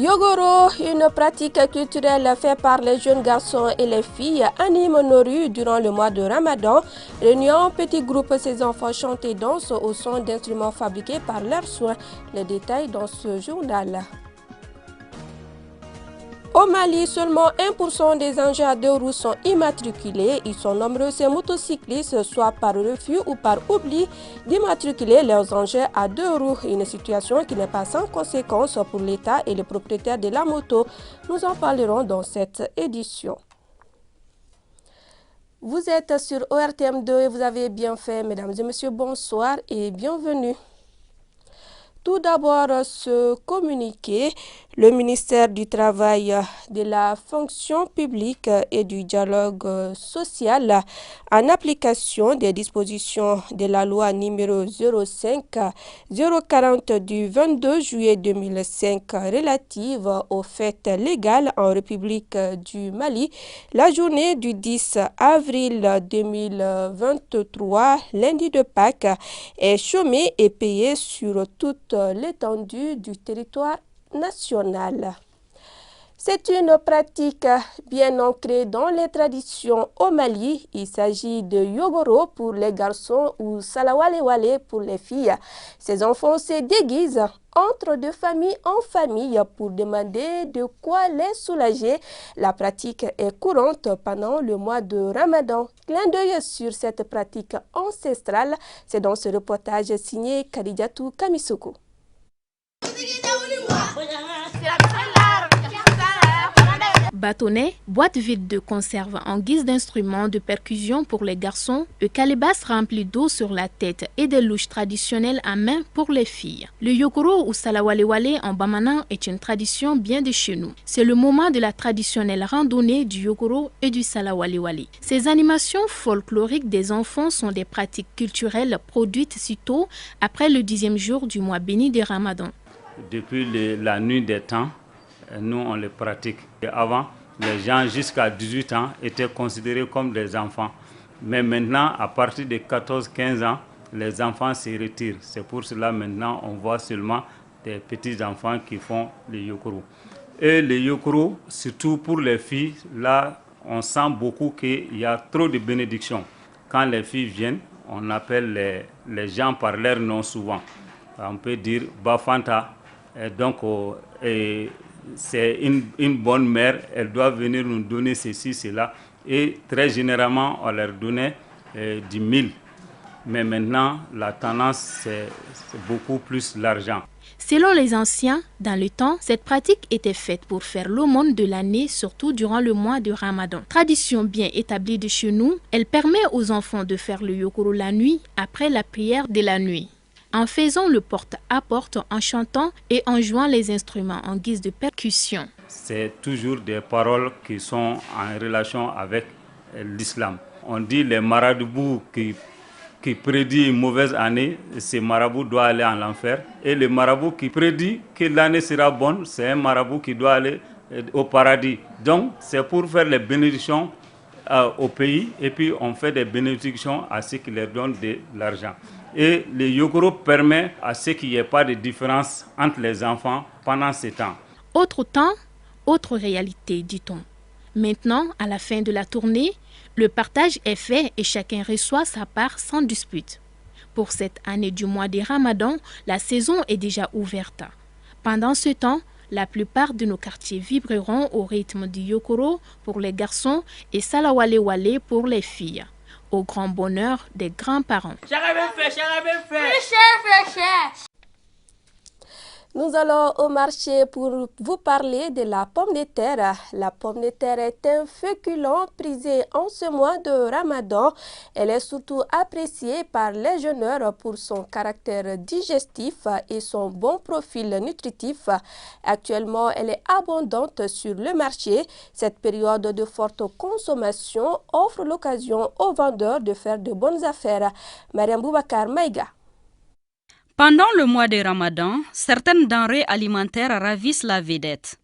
Yogoro, une pratique culturelle faite par les jeunes garçons et les filles, anime nos rues durant le mois de Ramadan. Réunion petits groupes, ces enfants chantent et dansent au son d'instruments fabriqués par leurs soins. Les détails dans ce journal. Au Mali, seulement 1% des engins à deux roues sont immatriculés. Ils sont nombreux ces motocyclistes, soit par refus ou par oubli d'immatriculer leurs engins à deux roues. Une situation qui n'est pas sans conséquence pour l'État et les propriétaires de la moto. Nous en parlerons dans cette édition. Vous êtes sur ORTM2 et vous avez bien fait, mesdames et messieurs, bonsoir et bienvenue. Tout d'abord, ce communiqué, le ministère du Travail, de la fonction publique et du dialogue social, en application des dispositions de la loi numéro 05-040 du 22 juillet 2005 relative aux fêtes légales en République du Mali, la journée du 10 avril 2023, lundi de Pâques, est chômée et payée sur toute l'étendue du territoire national. C'est une pratique bien ancrée dans les traditions au Mali. Il s'agit de Yogoro pour les garçons ou Salawale-wale pour les filles. Ces enfants se déguisent entre de famille en famille pour demander de quoi les soulager. La pratique est courante pendant le mois de Ramadan. Clin d'œil sur cette pratique ancestrale, c'est dans ce reportage signé Kadijatou Kamisoko. Bâtonnets, boîtes vides de conserve en guise d'instrument de percussion pour les garçons, le calebasse rempli d'eau sur la tête et des louches traditionnelles à main pour les filles. Le yogoro ou salawale-wale en bamanan est une tradition bien de chez nous. C'est le moment de la traditionnelle randonnée du yogoro et du salawale-wale. Ces animations folkloriques des enfants sont des pratiques culturelles produites si tôt après le 10e jour du mois béni de Ramadan. Depuis la nuit des temps, nous on les pratique. Et avant, les gens jusqu'à 18 ans étaient considérés comme des enfants. Mais maintenant, à partir de 14-15 ans, les enfants se retirent. C'est pour cela maintenant on voit seulement des petits enfants qui font le yokoro. Et le yokoro, surtout pour les filles, là on sent beaucoup qu'il y a trop de bénédictions. Quand les filles viennent, on appelle les gens par leur nom souvent. On peut dire Bafanta. Et donc, c'est une bonne mère, elle doit venir nous donner ceci, cela. Et très généralement, on leur donnait 10 000. Mais maintenant, la tendance, c'est beaucoup plus l'argent. Selon les anciens, dans le temps, cette pratique était faite pour faire l'aumône de l'année, surtout durant le mois de Ramadan. Tradition bien établie de chez nous, elle permet aux enfants de faire le yokoro la nuit après la prière de la nuit. En faisant le porte-à-porte, en chantant et en jouant les instruments en guise de percussion. C'est toujours des paroles qui sont en relation avec l'islam. On dit les marabouts qui prédit une mauvaise année, ces marabouts doivent aller en enfer. Et le marabout qui prédit que l'année sera bonne, c'est un marabout qui doit aller au paradis. Donc c'est pour faire les bénédictions au pays et puis on fait des bénédictions à ceux qui leur donnent de l'argent. Et le yogoro permet à ce qu'il n'y ait pas de différence entre les enfants pendant ce temps. Autre temps, autre réalité, dit-on. Maintenant, à la fin de la tournée, le partage est fait et chacun reçoit sa part sans dispute. Pour cette année du mois de Ramadan, la saison est déjà ouverte. Pendant ce temps, la plupart de nos quartiers vibreront au rythme du yokoro pour les garçons et salawale-wale pour les filles, au grand bonheur des grands-parents. Nous allons au marché pour vous parler de la pomme de terre. La pomme de terre est un féculent prisé en ce mois de Ramadan. Elle est surtout appréciée par les jeûneurs pour son caractère digestif et son bon profil nutritif. Actuellement, elle est abondante sur le marché. Cette période de forte consommation offre l'occasion aux vendeurs de faire de bonnes affaires. Mariam Boubacar Maïga. Pendant le mois de Ramadan, certaines denrées alimentaires ravissent la vedette.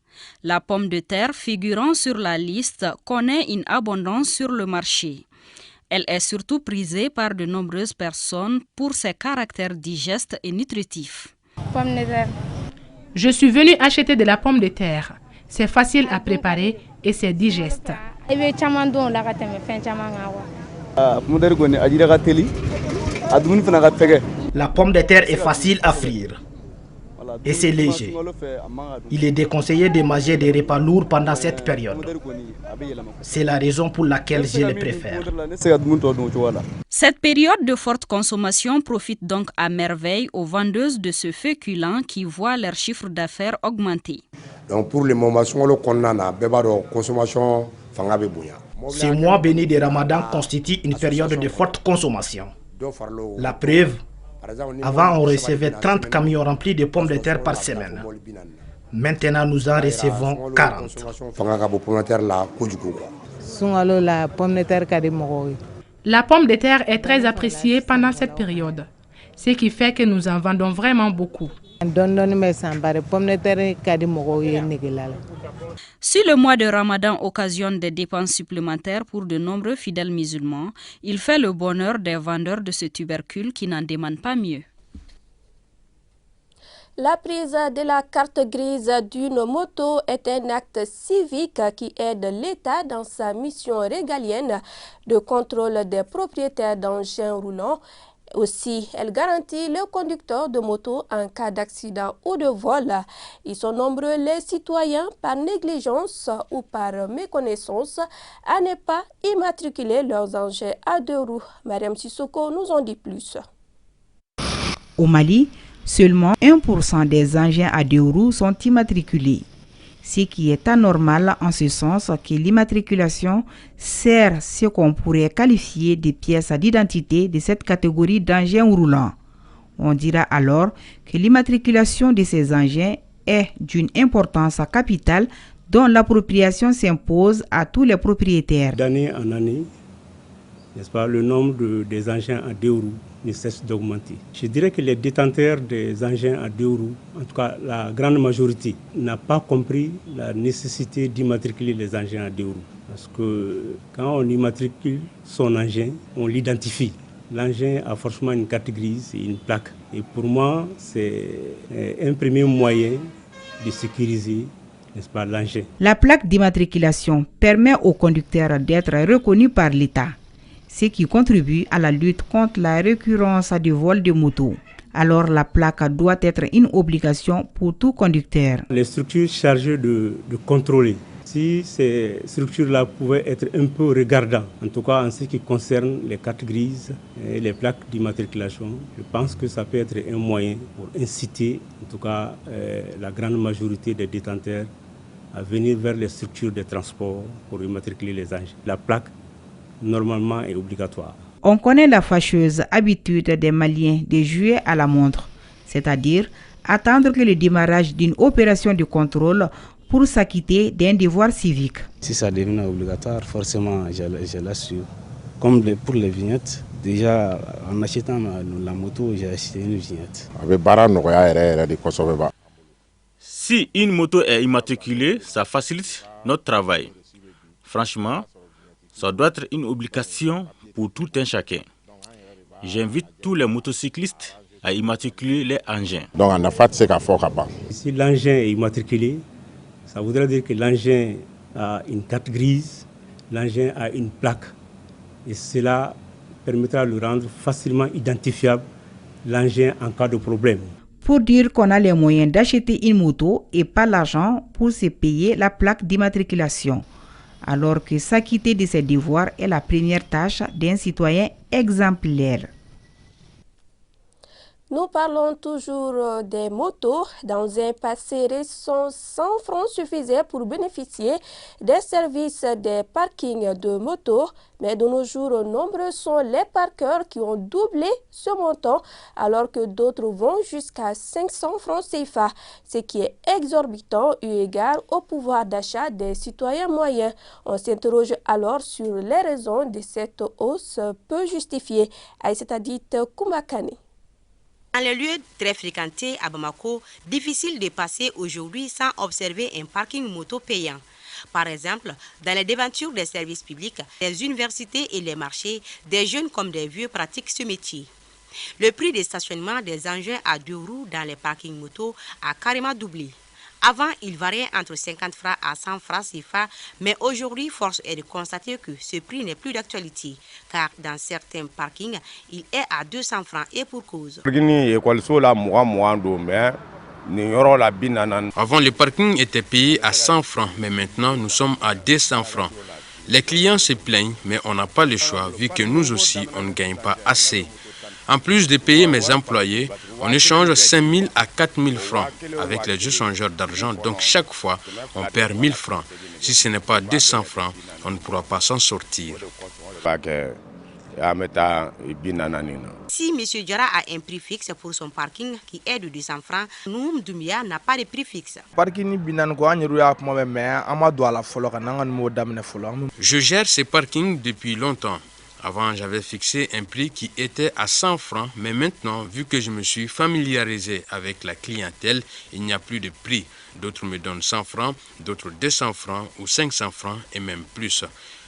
La pomme de terre figurant sur la liste connaît une abondance sur le marché. Elle est surtout prisée par de nombreuses personnes pour ses caractères digestes et nutritifs. Pomme de terre. Je suis venu acheter de la pomme de terre. C'est facile à préparer et c'est digeste. La pomme de terre est facile à frire et c'est léger. Il est déconseillé de manger des repas lourds pendant cette période. C'est la raison pour laquelle je les préfère. Cette période de forte consommation profite donc à merveille aux vendeuses de ce féculent qui voient leur chiffre d'affaires augmenter. Donc pour le moment, ce mois béni de Ramadan constitue une période de forte consommation. La preuve, avant on recevait 30 camions remplis de pommes de terre par semaine. Maintenant nous en recevons 40. La pomme de terre est très appréciée pendant cette période, ce qui fait que nous en vendons vraiment beaucoup. Si le mois de Ramadan occasionne des dépenses supplémentaires pour de nombreux fidèles musulmans, il fait le bonheur des vendeurs de ce tubercule qui n'en demandent pas mieux. La prise de la carte grise d'une moto est un acte civique qui aide l'État dans sa mission régalienne de contrôle des propriétaires d'engins roulants. Aussi, elle garantit le conducteur de moto en cas d'accident ou de vol. Ils sont nombreux les citoyens, par négligence ou par méconnaissance, à ne pas immatriculer leurs engins à deux roues. Mariam Sissoko nous en dit plus. Au Mali, seulement 1% des engins à deux roues sont immatriculés, ce qui est anormal en ce sens que l'immatriculation sert ce qu'on pourrait qualifier de pièces d'identité de cette catégorie d'engins roulants. On dira alors que l'immatriculation de ces engins est d'une importance capitale dont l'appropriation s'impose à tous les propriétaires. D'année en année, n'est-ce pas, le nombre des engins à deux roues ne cesse d'augmenter. Je dirais que les détenteurs des engins à deux roues, en tout cas la grande majorité, n'a pas compris la nécessité d'immatriculer les engins à deux roues. Parce que quand on immatricule son engin, on l'identifie. L'engin a forcément une carte grise et une plaque. Et pour moi, c'est un premier moyen de sécuriser, n'est-ce pas, l'engin. La plaque d'immatriculation permet aux conducteurs d'être reconnus par l'État, ce qui contribue à la lutte contre la récurrence du vol de motos. Alors la plaque doit être une obligation pour tout conducteur. Les structures chargées de contrôler, si ces structures-là pouvaient être un peu regardantes, en tout cas en ce qui concerne les cartes grises et les plaques d'immatriculation, je pense que ça peut être un moyen pour inciter, en tout cas, la grande majorité des détenteurs à venir vers les structures de transport pour immatriculer les engins. La plaque normalement est obligatoire. On connaît la fâcheuse habitude des Maliens de jouer à la montre, c'est-à-dire attendre que le démarrage d'une opération de contrôle pour s'acquitter d'un devoir civique. Si ça devient obligatoire, forcément, je l'assure. Comme pour les vignettes, déjà en achetant la moto, j'ai acheté une vignette. Si une moto est immatriculée, ça facilite notre travail. Franchement, ça doit être une obligation pour tout un chacun. J'invite tous les motocyclistes à immatriculer les engins. Si l'engin est immatriculé, ça voudrait dire que l'engin a une carte grise, l'engin a une plaque. Et cela permettra de le rendre facilement identifiable, l'engin en cas de problème. Pour dire qu'on a les moyens d'acheter une moto et pas l'argent pour se payer la plaque d'immatriculation, alors que s'acquitter de ses devoirs est la première tâche d'un citoyen exemplaire. Nous parlons toujours des motos. Dans un passé récent, 100 francs suffisaient pour bénéficier des services des parkings de motos. Mais de nos jours, nombreux sont les parkeurs qui ont doublé ce montant, alors que d'autres vont jusqu'à 500 francs CFA, ce qui est exorbitant eu égard au pouvoir d'achat des citoyens moyens. On s'interroge alors sur les raisons de cette hausse peu justifiée. Aïssata dit Koumakane. Dans les lieux très fréquentés à Bamako, difficile de passer aujourd'hui sans observer un parking moto payant. Par exemple, dans les devantures des services publics, les universités et les marchés, des jeunes comme des vieux pratiquent ce métier. Le prix de stationnement des engins à 2 roues dans les parkings moto a carrément doublé. Avant, il variait entre 50 francs à 100 francs CFA, mais aujourd'hui, force est de constater que ce prix n'est plus d'actualité, car dans certains parkings, il est à 200 francs et pour cause. Avant, le parking était payé à 100 francs, mais maintenant, nous sommes à 200 francs. Les clients se plaignent, mais on n'a pas le choix, vu que nous aussi, on ne gagne pas assez. En plus de payer mes employés, on échange 5 000 à 4 000 francs avec les échangeurs d'argent. Donc chaque fois, on perd 1 000 francs. Si ce n'est pas 200 francs, on ne pourra pas s'en sortir. Si M. Diarra a un prix fixe pour son parking qui est de 200 francs, Noum Doumbia n'a pas de prix fixe. Je gère ces parkings depuis longtemps. Avant, j'avais fixé un prix qui était à 100 francs, mais maintenant, vu que je me suis familiarisé avec la clientèle, il n'y a plus de prix. D'autres me donnent 100 francs, d'autres 200 francs ou 500 francs et même plus.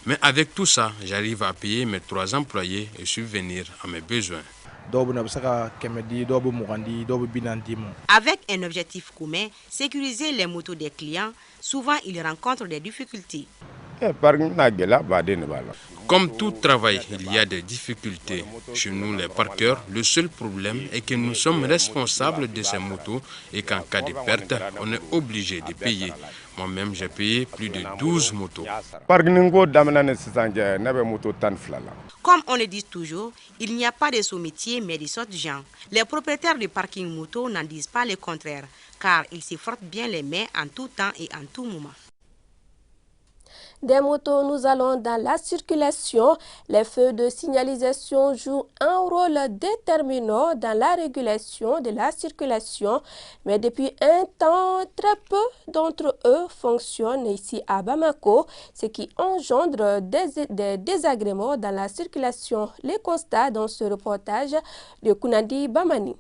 Mais avec tout ça, j'arrive à payer mes 3 employés et subvenir à mes besoins. Avec un objectif commun, sécuriser les motos des clients, souvent ils rencontrent des difficultés. Comme tout travail, il y a des difficultés. Chez nous, les parkeurs, le seul problème est que nous sommes responsables de ces motos et qu'en cas de perte, on est obligé de payer. Moi-même, j'ai payé plus de 12 motos. Comme on le dit toujours, il n'y a pas de sous-métiers mais de sortes de gens. Les propriétaires de parking moto n'en disent pas le contraire, car ils se frottent bien les mains en tout temps et en tout moment. Des motos, nous allons dans la circulation. Les feux de signalisation jouent un rôle déterminant dans la régulation de la circulation. Mais depuis un temps, très peu d'entre eux fonctionnent ici à Bamako, ce qui engendre des désagréments dans la circulation. Les constats dans ce reportage de Kounadi Bamani.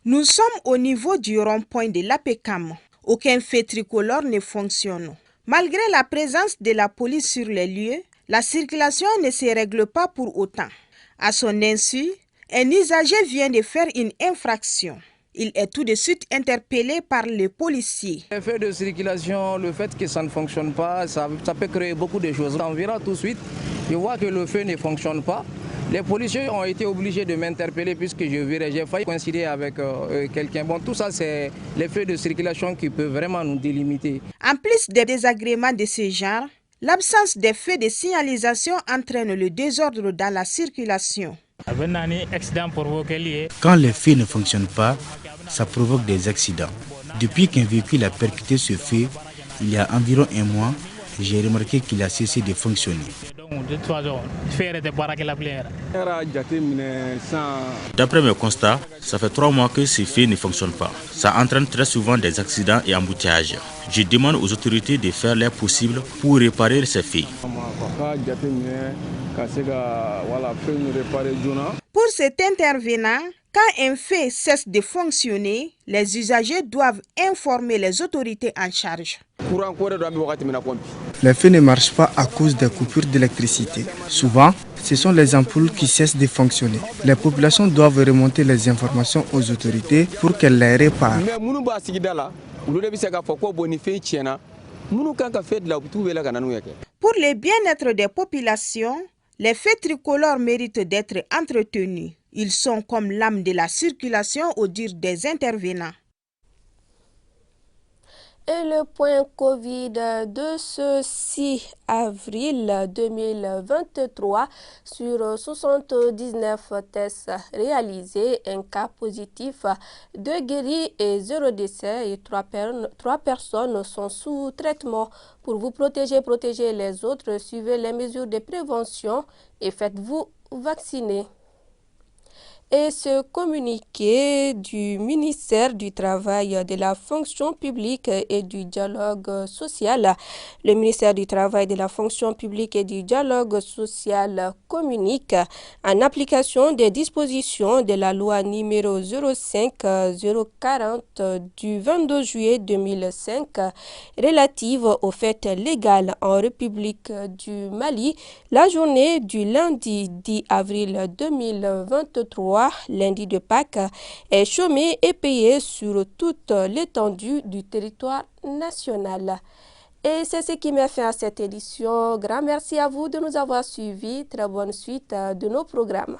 Nous sommes au niveau du rond-point de l'APECAM. Aucun feu tricolore ne fonctionne. Malgré la présence de la police sur les lieux, la circulation ne se règle pas pour autant. À son insu, un usager vient de faire une infraction. Il est tout de suite interpellé par les policiers. Le fait de circulation, le fait que ça ne fonctionne pas, ça peut créer beaucoup de choses. On verra tout de suite, je vois que le feu ne fonctionne pas. Les policiers ont été obligés de m'interpeller puisque j'ai failli coïncider avec quelqu'un. Bon, tout ça, c'est les feux de circulation qui peuvent vraiment nous délimiter. En plus des désagréments de ce genre, l'absence des feux de signalisation entraîne le désordre dans la circulation. Quand les feux ne fonctionnent pas, ça provoque des accidents. Depuis qu'un véhicule a percuté ce feu, il y a environ un mois, j'ai remarqué qu'il a cessé de fonctionner. D'après mes constats, ça fait 3 mois que ces feux ne fonctionnent pas. Ça entraîne très souvent des accidents et embouteillages. Je demande aux autorités de faire leur possible pour réparer ces feux. Pour cet intervenant, quand un feu cesse de fonctionner, les usagers doivent informer les autorités en charge. Les feux ne marchent pas à cause des coupures d'électricité. Souvent, ce sont les ampoules qui cessent de fonctionner. Les populations doivent remonter les informations aux autorités pour qu'elles les réparent. Pour le bien-être des populations, les feux tricolores méritent d'être entretenus. Ils sont comme l'âme de la circulation au dire des intervenants. Et le point Covid de ce 6 avril 2023, sur 79 tests réalisés, un cas positif, 2 guéris et 0 décès et 3 personnes sont sous traitement. Pour vous protéger, protéger les autres, suivez les mesures de prévention et faites-vous vacciner. Et ce communiqué du ministère du Travail, de la fonction publique et du dialogue social, le ministère du Travail, de la fonction publique et du dialogue social communique en application des dispositions de la loi numéro 05-040 du 22 juillet 2005 relative aux fêtes légales en République du Mali. La journée du lundi 10 avril 2023 fois, lundi de Pâques, est chômé et payé sur toute l'étendue du territoire national. Et c'est ce qui met fin à cette édition. Grand merci à vous de nous avoir suivis. Très bonne suite de nos programmes.